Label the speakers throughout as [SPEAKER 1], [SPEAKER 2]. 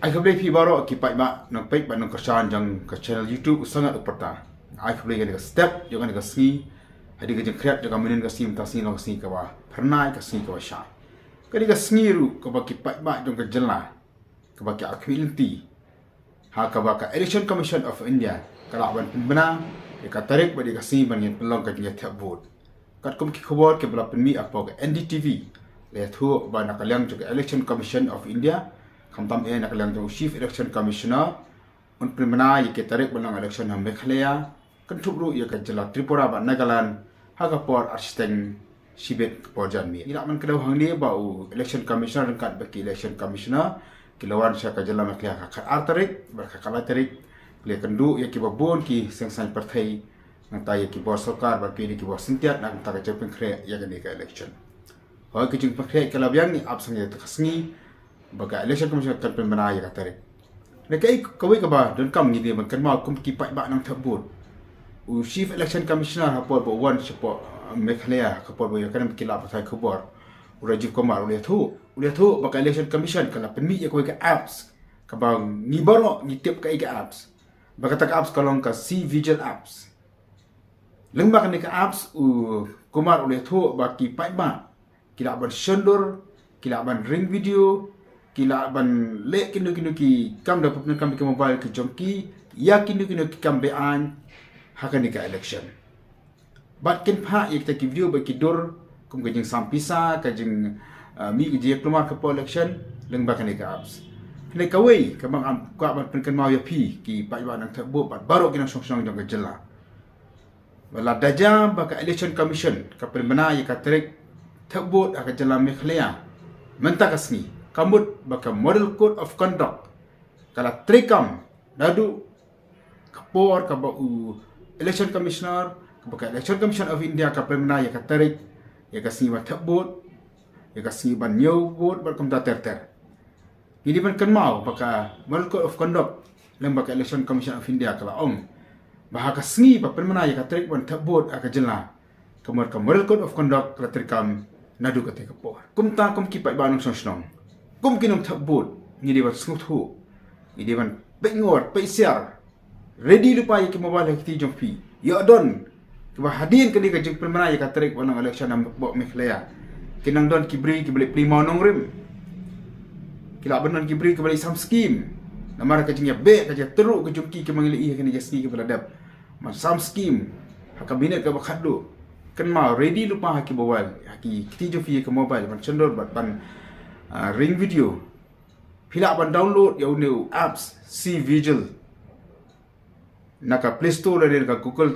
[SPEAKER 1] Ai kebeli pi baro ki pai ba nang pai ba nang kerjaan jang ke channel YouTube sangat uperta. Ai kebeli kan ke step jangan ke sni hadi ke jeng kreat jangan menen ke sim tasni long sni ke ba. Pernah ke sni ke ba sha. Kadi ke sni ru ke ba ki pai ba jang ke jela. Ke ba ki accountability. Ha ke ba ka Election Commission of India kala ban bena ka tarik ba di ke sni ban yen pelong ke jeng tap vote. Kat kum ki khobor ke bla penmi apa ke NDTV. Le thu ba nak liang ke Election Commission of India. Kamtam nak lang jauh Chief Election Commissioner untuk mana ia tarik belang election ham Meghalaya kan tubru ia kejala Tripura ba Nagaland hagapor arsteng sibet por janmi ila man kedau hang dia bau Election Commissioner kan baki Election Commissioner kilawan sya kejala Meghalaya ka tarik berkakala tarik le kendu ia ki babon ki seng-seng partai nang ki bos sarkar ba ki bos sentiat nang ta ka pengkre ia kan ka election hoi ki jing pengkre kalabiang ni absang ia takasngi baka Election Commission kan pembenaya ka tarik. Nakai kawai ka ba don kam ngidi man kan ma kum ki pai ba nang thabut. U Chief Election Commissioner hapor bo wan support Meghalaya kapor bo kan kila pathai khobor. U Rajiv Kumar ule thu baka Election Commission kala penmi ya kawai ka apps ka ba ni baro ni tip ka apps. Baka tak apps kalong ka C Vigil apps. Lengba kan ka apps u Kumar ule thu ba ki pai ba kila ban shendur kila ban ring video kila ban le kinu ki kam dapat kam ke mobile ke jongki ya kinu ki kam be an hakan ka election bat ken pha ek ta ki video ba ki dor kum ke jing sampisa ka jing mi ke je keluar ke election leng ba kan ka apps ne ka wei ka bang am ka ban pen mau ya pi ki pa ba nang thabo bat baro ki nang song jong ke jela wala daja ba ka Election Commission ka permana ya ka trek thabo ka jela Meghalaya menta kasni kamut baka model code of conduct kala trikam dadu kapor ka ba Election Commissioner baka Election Commission of India ka pemna ya ka tarik ya ka siwa thabot ya ka siwa new vote bar kam da ter hindi man kan mau baka model code of conduct lang baka Election Commission of India kala ong bahaka sngi ba pemna ya ka tarik ban thabot aka jela kamur ka model code of conduct kala trikam nadu ka te kapor kumta kum ki pai ba nang song kum kinong thabut ni dewan smuthu ni dewan pengor peisiar ready lupa ya ki mobile ki jong pi ya don ki ba hadin kali ka jeng permana ya ka tarik wanang election am bok Meghalaya kinang don ki bri ki beli prima nong rim kila benan ki bri ki beli sam scheme namar ka jeng ya be ka je teruk ke jong ki mangili i kini jasni ki beladap man sam scheme ha kabinet ka bakhadu kan ma ready lupa ki mobile ki jong pi ke mobile man cendor ban ring video pila ban download ya new apps C Vigil naka Play Store dan ka Google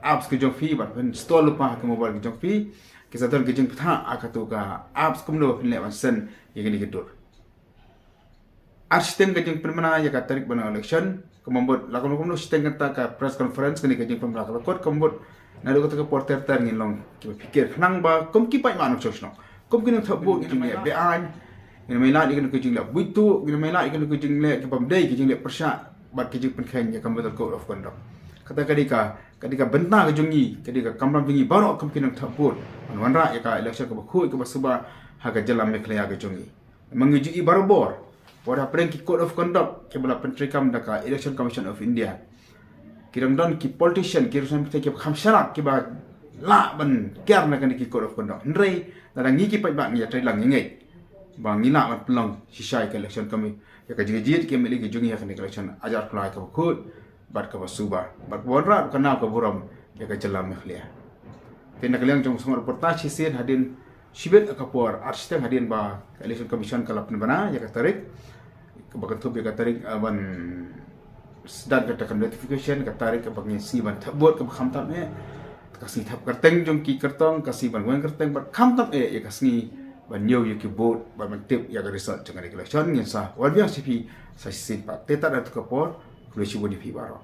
[SPEAKER 1] apps ke jong fi ban install lupa ke mobile ke jong fi ke sadar ke jeng pha akatu ka apps kumlo le ban sen ye ni kedur sistem ke jeng permana ya ka tarik ban election kemambot lakon kumlo sistem kata ka press conference ke jeng permana ka kot kemambot na do ka porter tar ngilong ki pikir nang ba kum ki pai manu chosno kum kinang thabut jing le be an ni mai la ni kan jing le buitu ni mai la kan jing le ki pam dei ki jing le persya bat ki jing pen khen ya kam betul code of conduct kata kadika benta ke jungi kadika kamram jungi baro kum kinang thabut wan ra ya ka election ka khu ka basuba ha ka jalam Meghalaya ke jungi manguji barobor wada pren ki code of conduct ke bala pentri kam da ka Election Commission of India kirang don ki politician ki rusan ki khamsara ki ba la ban ker na kan ki code of conduct ndrei darang ngi ki pai ba ngi trai lang ngai bang ngi la mat plong sisai ke election kami ya ka jigit ke meli ke jungi ya kan election ajar klai ka khut bat ka basuba bat bodra kana ka buram ya ka jalam Meghalaya tin nakaliang jong sumar reportage sin hadin sibet akapor arsteng hadin ba Election Commission kala penbana ya ka tarik ka bakan tu ya ka tarik ban sedang katakan notification ka tarik ka bang si ban thabot ka khamtam kasih thap kerteng jong ki kertong kasih ban wen kerteng bat kham tam ya kasih ban new ya ki boat ban tip ya ka result jangan election ngin sa wal biang sipi sa sin pa teta dat ka por klo si bodi pi baro